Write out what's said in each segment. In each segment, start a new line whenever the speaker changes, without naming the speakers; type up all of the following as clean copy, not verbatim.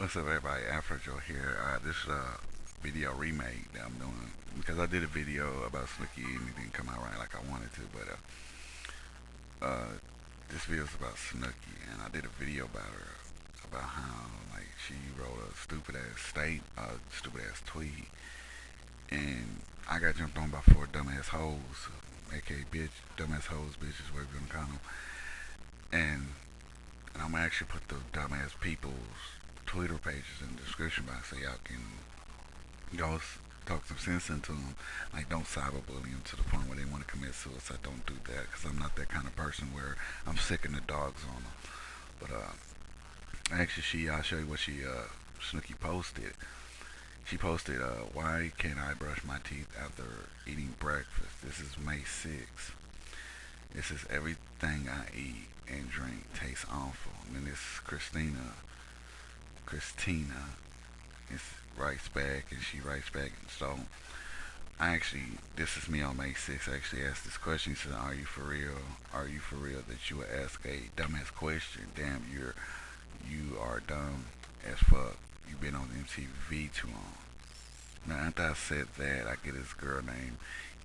What's up, everybody? Afro Joe here. This is a video remake that I'm doing because I did a video about Snooki and it didn't come out right like I wanted to. But this video is about Snooki, and I did a video about her, about how like she wrote a stupid ass stupid ass tweet, and I got jumped on by four dumbass hoes, aka bitch, dumbass hoes, bitches, whatever you wanna call them, and I'm gonna actually put the dumbass people's Twitter pages in the description box so y'all can go talk some sense into them. Like, don't cyberbully them to the point where they want to commit suicide. Don't do that because I'm not that kind of person where I'm sicking the dogs on them. But actually, I'll show you what Snooki posted. She posted, why can't I brush my teeth after eating breakfast? This is May 6th. This is everything I eat and drink tastes awful. And then this Christina is writes back, and she writes back. And so this is me on May 6th. I actually asked this question. She said, "Are you for real? Are you for real that you would ask a dumbass question? Damn, you are dumb as fuck. You've been on MTV too long." Now, after I said that, I get this girl named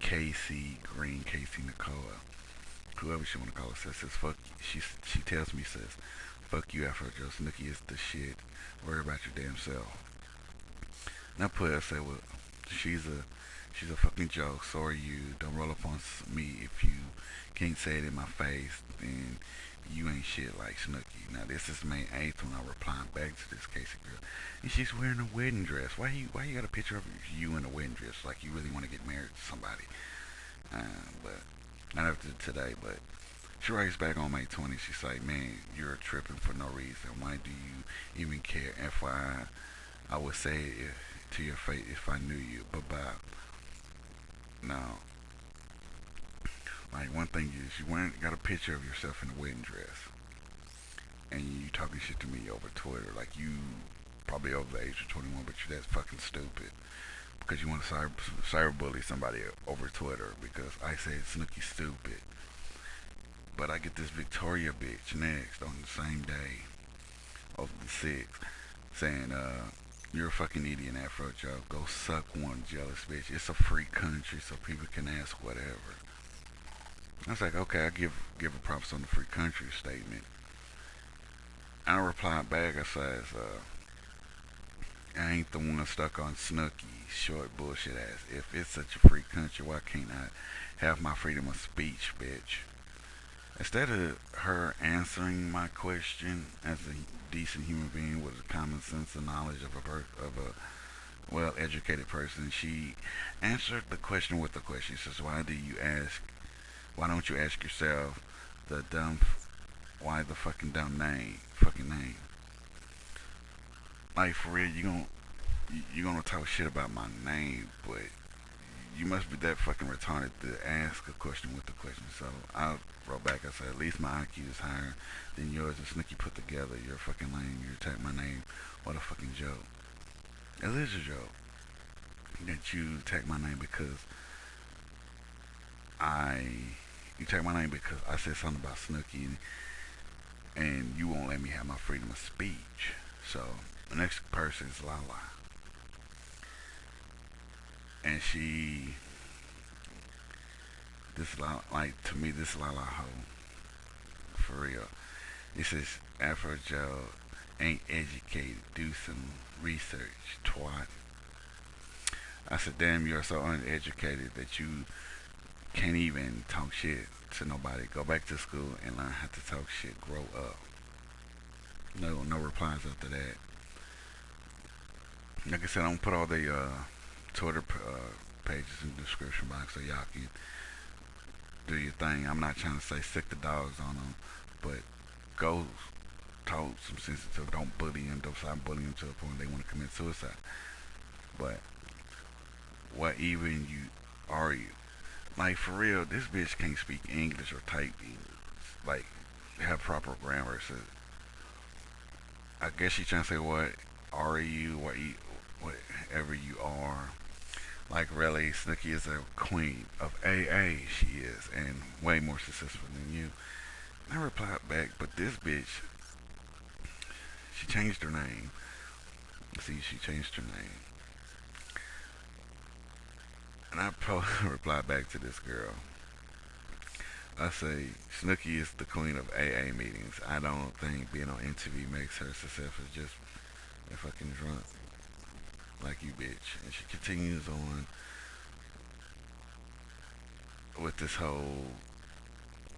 Casey Green, Casey Nicola, whoever she want to call herself, says fuck. She tells me, says, "Fuck you, Afro Joe. Snooki is the shit. Worry about your damn self." And I put, I said, well, she's a she's a fucking joke. So are you. Don't roll up on me if you can't say it in my face. Then you ain't shit like Snooki. Now this is May 8th when I reply back to this Casey girl, and she's wearing a wedding dress. Why you got a picture of you in a wedding dress like you really want to get married to somebody? But not after today, but she writes back on May 20th. She's like, "Man, you're tripping for no reason. Why do you even care? FYI, I would say it to your face if I knew you. Bye bye." Now, like, one thing is, got a picture of yourself in a wedding dress, and you talking shit to me over Twitter. Like, you probably over the age of 21, but you're that fucking stupid because you want to cyberbully somebody over Twitter because I say Snooki stupid. But I get this Victoria bitch next on the same day of the 6th saying, "You're a fucking idiot, Afro Joe. Go suck one, jealous bitch. It's a free country, so people can ask whatever." I was like, okay, I give a props on the free country statement. I replied back. I says, "I ain't the one stuck on Snooki, short bullshit ass. If it's such a free country, why can't I have my freedom of speech, bitch?" Instead of her answering my question as a decent human being with common sense and knowledge of a well-educated person, she answered the question with the question. She says, Why don't you ask yourself the dumb? Why the fucking dumb Fucking name. Like, for real, you gonna talk shit about my name, but you must be that fucking retarded to ask a question with the question. So I wrote back. I said, "At least my IQ is higher than yours and Snooki put together. You're fucking lame. You attack my name. What a fucking joke." It is a joke that you attack my name because I you attack my name because I said something about Snooki, and you won't let me have my freedom of speech. So the next person is Lala, and like, to me, this Lala hoe, for real. This is Afro Joe ain't educated. Do some research, twat. I said, "Damn, you're so uneducated that you can't even talk shit to nobody. Go back to school and learn how to talk shit. Grow up." No replies after that. Like I said, I'm gonna put all the Twitter pages in the description box so y'all can do your thing. I'm not trying to say sick the dogs on them, but go talk some sensitive. Don't bully them. Don't stop bullying them to the point they want to commit suicide. But what even you are you? Like, for real, this bitch can't speak English or type English. Like, have proper grammar. So I guess she's trying to say, what are you? Whatever you are. Like, really, Snooki is a queen of AA. She is, and way more successful than you. I replied back, but this bitch, she changed her name See, she changed her name. And I replied back to this girl. I say, Snooki is the queen of AA meetings. I don't think being on MTV makes her successful. Just a fucking drunk like you, bitch. And she continues on with this whole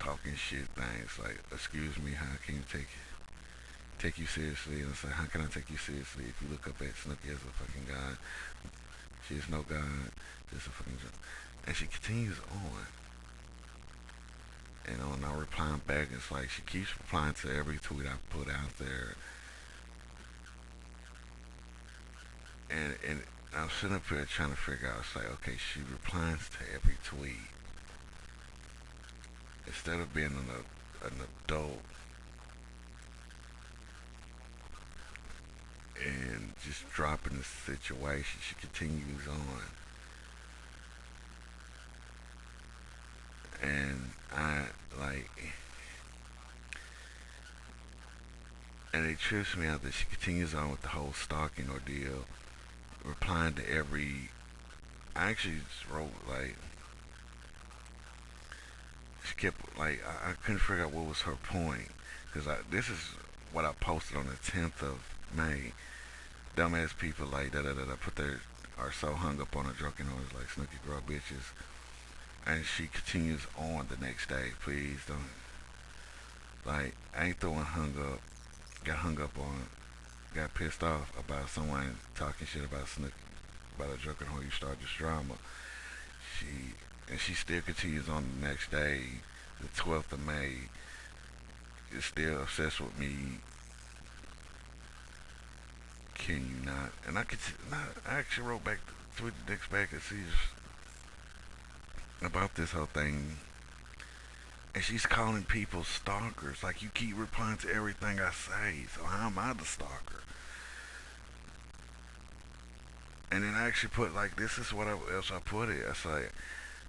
talking shit thing. It's like, excuse me, how can you take you seriously? And it's like, how can I take you seriously if you look up at Snooki as a fucking god? She is no god, just a fucking drunk. And she continues on. And when I reply back, it's like she keeps replying to every tweet I put out there. And I'm sitting up here trying to figure out, it's like, okay, she replies to every tweet. Instead of being an adult and just dropping the situation, she continues on. And I, like, and it trips me out that she continues on with the whole stalking ordeal, replying to every. I actually just wrote, like, she kept, like, I couldn't figure out what was her point. Because this is what I posted on the 10th of May. Dumbass people, like, da da da da, put their, are so hung up on a drunken horse, like, Snooki girl bitches. And she continues on the next day. Please don't. Like, I ain't the one hung up, got hung up on, got pissed off about someone talking shit about Snooki, about a drunken whore. You start this drama. She, and she still continues on the next day, the 12th of May, is still obsessed with me. Can you not? And I actually wrote back, tweeted next back and see about this whole thing. And she's calling people stalkers. Like, you keep replying to everything I say. So how am I the stalker? And then I actually put, like, this is what else I put it. I say,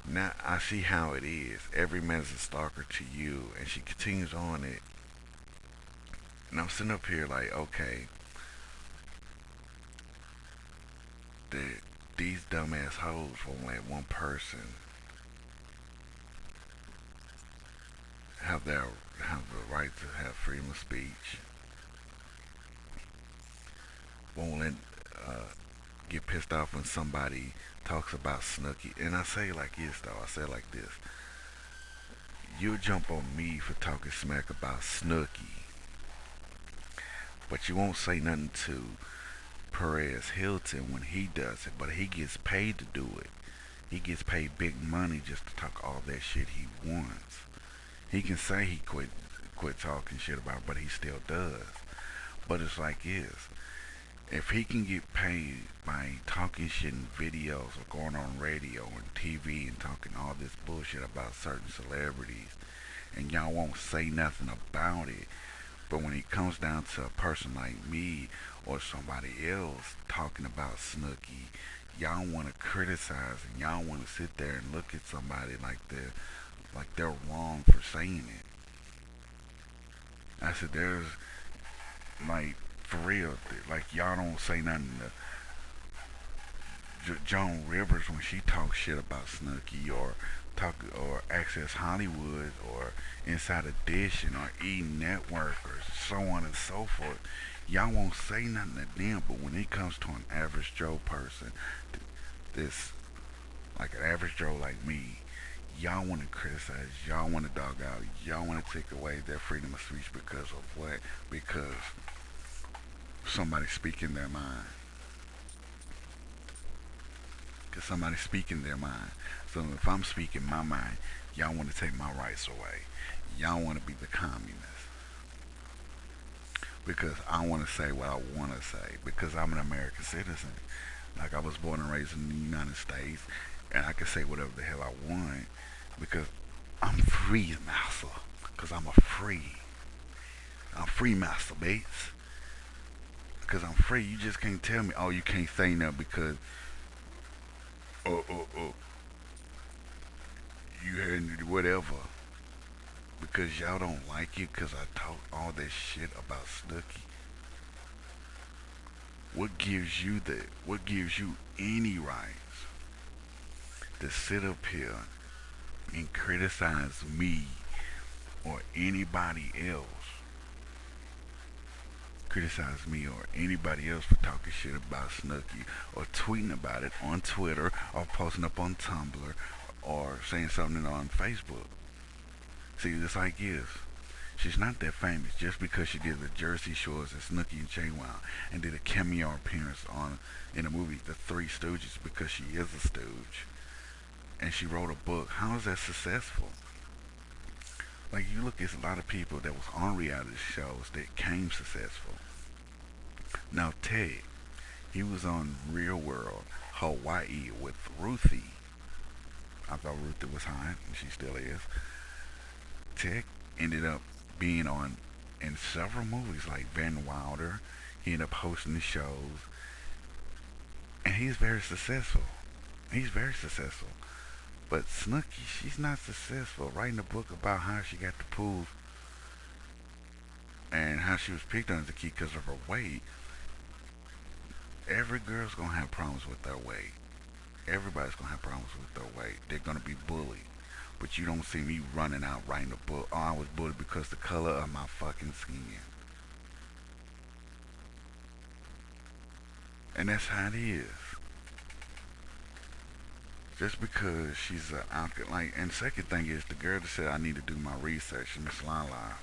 now I see how it is. Every man's a stalker to you. And she continues on it. And I'm sitting up here like, okay, the, these dumbass hoes won't let one person have their have the right to have freedom of speech. Won't let uh, get pissed off when somebody talks about Snooki. And I say it like this though. I say it like this. You jump on me for talking smack about Snooki, but you won't say nothing to Perez Hilton when he does it. But he gets paid to do it. He gets paid big money just to talk all that shit he wants. He can say he quit talking shit about it, but he still does. But it's like this. If he can get paid by talking shit in videos or going on radio and TV and talking all this bullshit about certain celebrities and y'all won't say nothing about it, but when it comes down to a person like me or somebody else talking about Snooki, y'all want to criticize and y'all want to sit there and look at somebody like they're wrong for saying it. I said, there's, like, for real, like, y'all don't say nothing to Joan Rivers when she talks shit about Snooki or Access Hollywood or Inside Edition or E Network or so on and so forth. Y'all won't say nothing to them, but when it comes to an average Joe person, this, like an average Joe like me, y'all want to criticize, y'all want to dog out, y'all want to take away their freedom of speech because of what? Because somebody's speaking their mind. Because somebody's speaking their mind. So if I'm speaking my mind, y'all want to take my rights away. Y'all want to be the communists. Because I want to say what I want to say. Because I'm an American citizen. Like, I was born and raised in the United States. And I can say whatever the hell I want. Because I'm free, master. Because I'm a free. I'm free, master, bates. Because I'm free. You just can't tell me, oh, you can't say nothing because, oh, you heard whatever. Because y'all don't like it because I talk all this shit about Snooki. what gives you any rights to sit up here and criticize me or anybody else, criticize me or anybody else for talking shit about Snooki or tweeting about it on Twitter or posting up on Tumblr or saying something on Facebook. See, this like is. She's not that famous just because she did the Jersey Shores and Snooki and Chaywan and did a cameo appearance on in the movie The Three Stooges because she is a stooge and she wrote a book. How is that successful? Like you look at a lot of people that was on reality shows that came successful. Now Ted, he was on Real World Hawaii with Ruthie. I thought Ruthie was hot, and she still is. Ted ended up being on in several movies like Van Wilder. He ended up hosting the shows, and he's very successful. He's very successful. But Snooki, she's not successful. Writing a book about how she got the pool and how she was picked on as a kid because of her weight. Every girl's gonna have problems with their weight. Everybody's gonna have problems with their weight. They're gonna be bullied. But you don't see me running out writing a book. Oh, I was bullied because the color of my fucking skin. And that's how it is. Just because she's a outfit like, and second thing is the girl that said I need to do my research, Miss Lala.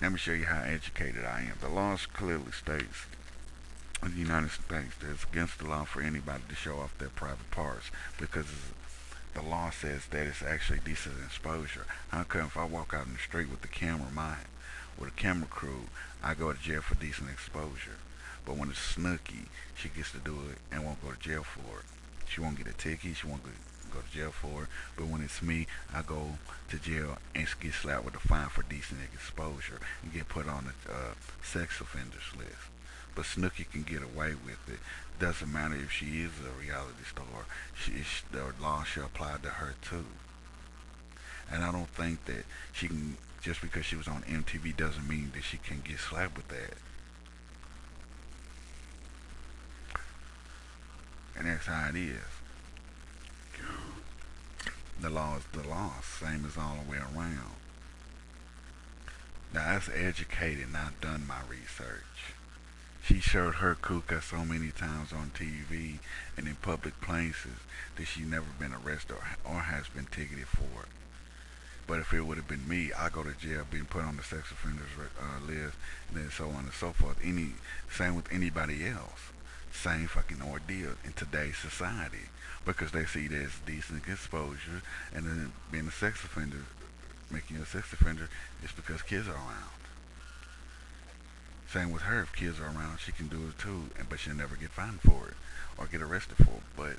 Let me show you how educated I am. The law clearly states in the United States that it's against the law for anybody to show off their private parts because the law says that it's actually decent exposure. How come if I walk out in the street with the camera, with a camera crew, I go to jail for decent exposure? But when it's Snooki, she gets to do it and won't go to jail for it. She won't get a ticket. She won't go to jail for it. But when it's me, I go to jail and get slapped with a fine for decent exposure and get put on the sex offenders list. But Snooki can get away with it. Doesn't matter if she is a reality star. The law should apply to her too. And I don't think that she can, just because she was on MTV doesn't mean that she can get slapped with that. And that's how it is. The law is the law, same as all the way around. Now that's educated, not done my research. She showed her kuka so many times on TV and in public places that she never been arrested or has been ticketed for it. But if it would have been me, I go to jail, being put on the sex offenders list, and then so on and so forth. Same with anybody else. Same fucking ordeal in today's society because they see there's decent exposure, and then being a sex offender, making you a sex offender, is because kids are around. Same with her. If kids are around, she can do it too, but she'll never get fined for it or get arrested for it.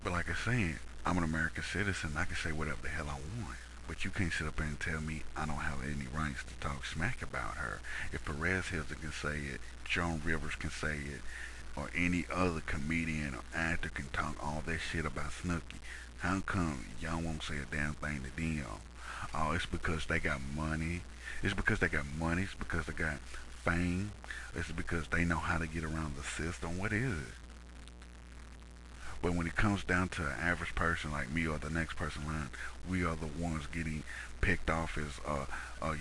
But like I said, I'm an American citizen. I can say whatever the hell I want. But you can't sit up there and tell me I don't have any rights to talk smack about her. If Perez Hilton can say it, Joan Rivers can say it, or any other comedian or actor can talk all that shit about Snooki, how come y'all won't say a damn thing to them? Oh, it's because they got money. It's because they got money. It's because they got fame. It's because they know how to get around the system. What is it? But when it comes down to an average person like me or the next person line, we are the ones getting picked off as,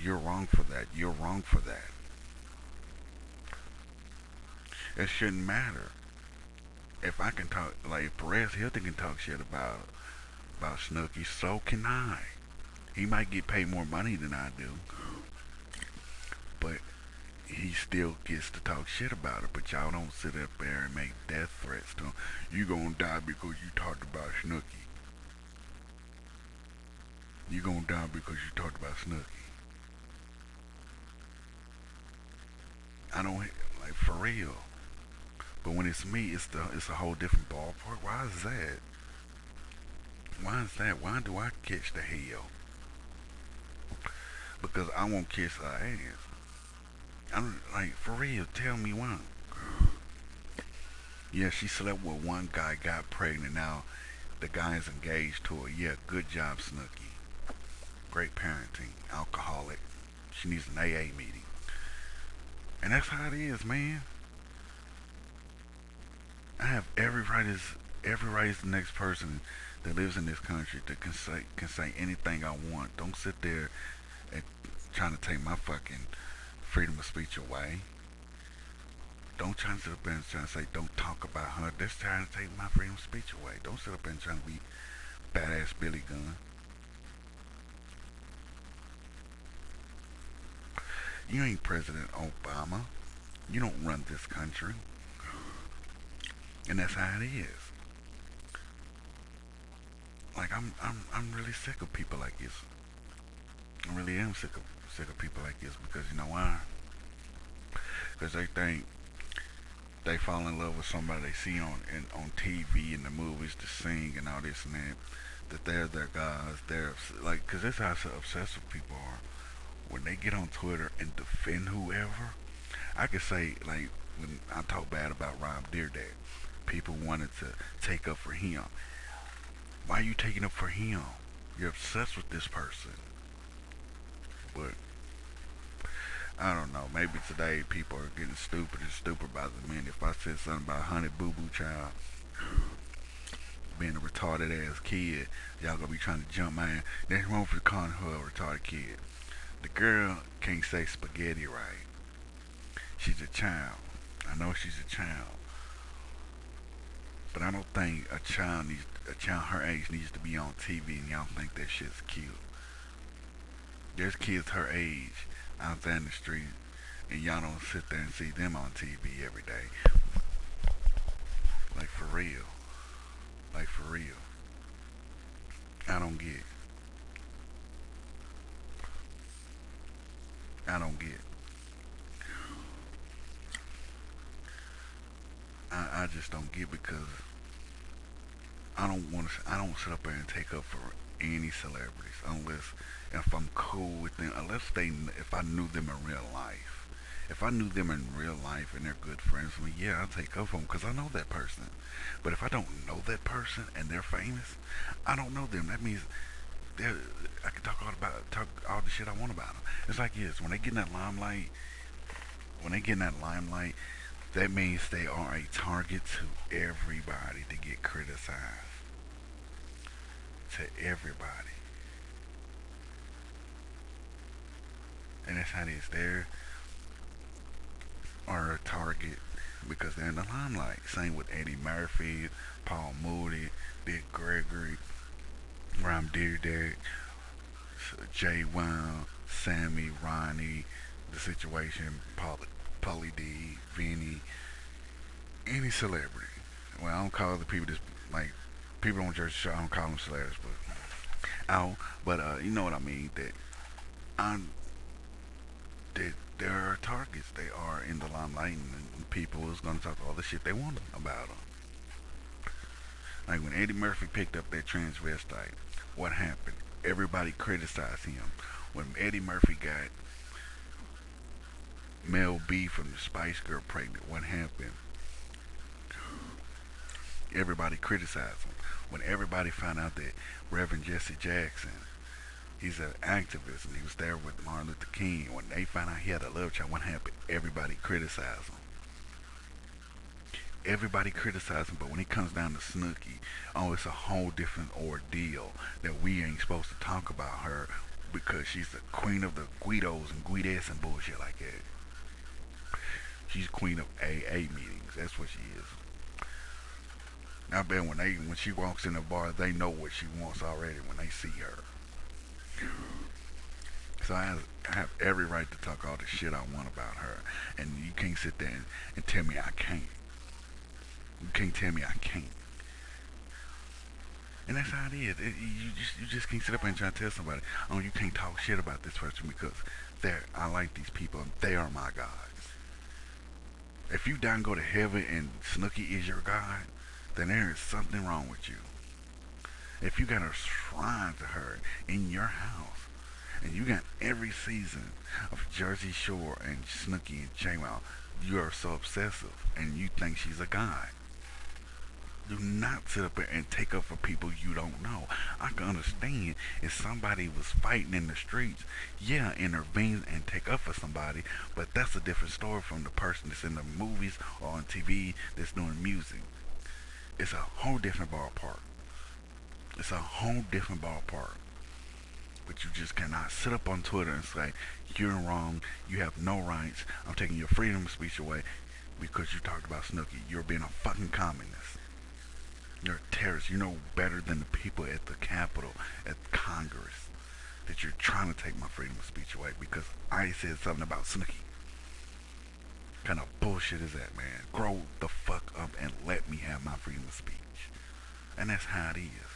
you're wrong for that. You're wrong for that. It shouldn't matter. If I can talk, like if Perez Hilton can talk shit about Snooki, so can I. He might get paid more money than I do, but he still gets to talk shit about it. But y'all don't sit up there and make death threats to him. You gonna die because you talked about Snooki. You gonna die because you talked about Snooki. I don't like for real. But when it's me, it's a whole different ballpark. Why is that? Why is that? Why do I catch the hell? Because I won't kiss her ass. I'm like, for real, tell me why. Yeah, she slept with one guy, got pregnant. Now the guy is engaged to her. Yeah, good job, Snooki. Great parenting. Alcoholic. She needs an AA meeting. And that's how it is, man. I have every right as the next person that lives in this country that can say anything I want. Don't sit there and trying to take my fucking freedom of speech away. Don't try to sit up there and try to say don't talk about her. That's trying to take my freedom of speech away. Don't sit up there and try to be badass Billy Gunn. You ain't President Obama. You don't run this country. And that's how it is. Like I'm really sick of people like this. I really am sick of people like this because you know why? Because they think they fall in love with somebody they see on TV and the movies, to sing and all this and that. That they're their guys. They're like, because that's how obsessive people are. When they get on Twitter and defend whoever, I could say like when I talk bad about Rob Deerdeck, people wanted to take up for him. Why are you taking up for him? You're obsessed with this person. But I don't know. Maybe today people are getting stupid and stupid by the minute. If I said something about Honey Boo Boo Child being a retarded ass kid, y'all gonna be trying to jump my ass. That's wrong for calling her a retarded kid. The girl can't say spaghetti right. She's a child. I know she's a child, but I don't think a child her age needs to be on TV and y'all think that shit's cute. There's kids her age out there in the street and y'all don't sit there and see them on TV every day. Like for real. Like for real. I don't get. I don't get. I just don't get because I don't sit up there and take up for any celebrities unless if I'm cool with them, if I knew them in real life. If I knew them in real life and they're good friends with me, yeah, I'll take up for them because I know that person. But if I don't know that person and they're famous, I don't know them. That means they're, I can talk all the shit I want about them. It's like this: when they get in that limelight, when they get in that limelight, that means they are a target to everybody to get criticized. To everybody. And that's how it is. They are a target because they're in the limelight. Same with Eddie Murphy, Paul Moody, Dick Gregory, Ram Deerdeck, Jay Wow, Sammy, Ronnie, The Situation, Pauly D, Vinny, any celebrity. Well, I don't call the people this like people on Jersey Shore. I don't call them celebrities, but you know what I mean. I'm that there are targets. They are in the limelight, and people is gonna talk all the shit they want about them. Like when Eddie Murphy picked up that transvestite, what happened? Everybody criticized him. When Eddie Murphy got Mel B from the Spice Girl pregnant, what happened? Everybody criticized him. When everybody found out that Reverend Jesse Jackson, he's an activist and he was there with Martin Luther King, when they found out he had a love child, what happened? Everybody criticized him. Everybody criticizes him, but when it comes down to Snooki, oh, it's a whole different ordeal that we ain't supposed to talk about her because she's the queen of the Guidos and Guides and bullshit like that. She's queen of AA meetings. That's what she is. I bet when she walks in the bar, they know what she wants already when they see her. So I have every right to talk all the shit I want about her, and you can't sit there and tell me I can't. You can't tell me I can't. And that's how it is. You just can't sit up and try to tell somebody, oh, you can't talk shit about this person because I like these people. They are my gods. If you die and go to heaven and Snooki is your god, then there is something wrong with you. If you got a shrine to her in your house, and you got every season of Jersey Shore and Snooki and J-Wow, you are so obsessive, and you think she's a god. Do not sit up there and take up for people you don't know. I can understand if somebody was fighting in the streets, yeah, intervene and take up for somebody, but that's a different story from the person that's in the movies or on TV that's doing music. It's a whole different ballpark. It's a whole different ballpark. But you just cannot sit up on Twitter and say, you're wrong, you have no rights, I'm taking your freedom of speech away because you talked about Snooki. You're being a fucking communist. You're a terrorist. You know better than the people at the Capitol, at Congress, that you're trying to take my freedom of speech away because I said something about Snooki. What kind of bullshit is that, man? Grow the fuck up and let me have my freedom of speech. And that's how it is.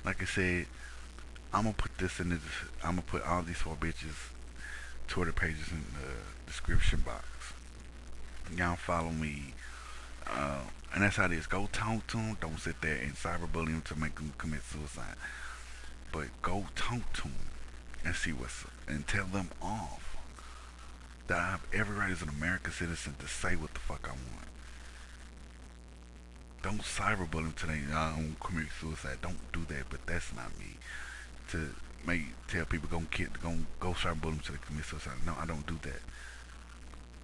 Like I said, I'm gonna put this in the. I'm gonna put all these four bitches Twitter pages in the description box. Y'all follow me. And that's how it is. Go talk to them. Don't sit there and cyberbully them to make them commit suicide. But go talk to them and see what's and tell them off that I have every right as an American citizen to say what the fuck I want. Don't cyberbully them today. I don't commit suicide. Don't do that. But that's not me. To make tell people go cyberbully them to commit suicide. No, I don't do that.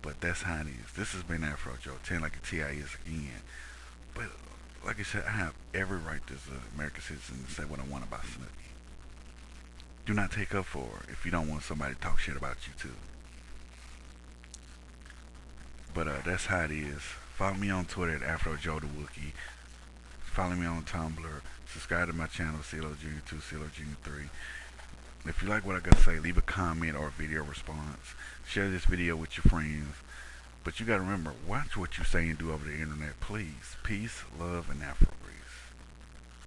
But that's how it is. This has been Afro Joe, 10 like a TIS again. But like I said, I have every right as an American citizen to say what I want about Snooki. Do not take up for her if you don't want somebody to talk shit about you too. But that's how it is. Follow me on Twitter at Afro Joe the Wookie. Follow me on Tumblr. Subscribe to my channel, CeeLo Jr. 2, CeeLo Jr. 3. If you like what I gotta say, leave a comment or a video response. Share this video with your friends. But you gotta remember, watch what you say and do over the internet, please. Peace, love, and Afro.